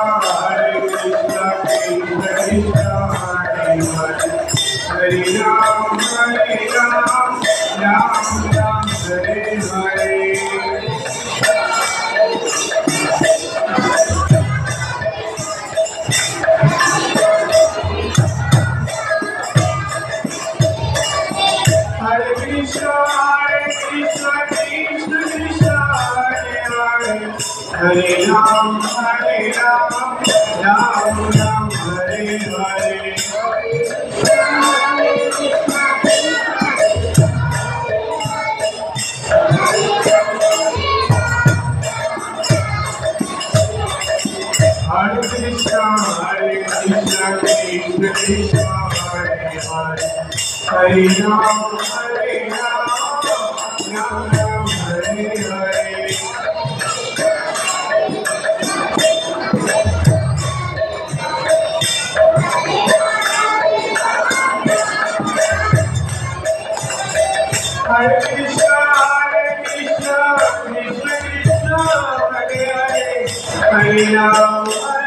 Hare Krishna, Krishna Krishna, Hare Hare, Hare Ram, Ram Ram, Hare Hare. Hare Krishna, Krishna Krishna, Hare Hare, Hare Ram, Ram Ram, Hare Hare. Hare Krishna, Krishna Krishna, Hare Hare, Hare Ram, Ram Ram, Hare Hare. Hare Krishna, Krishna Krishna, Hare Hare, Hare Ram.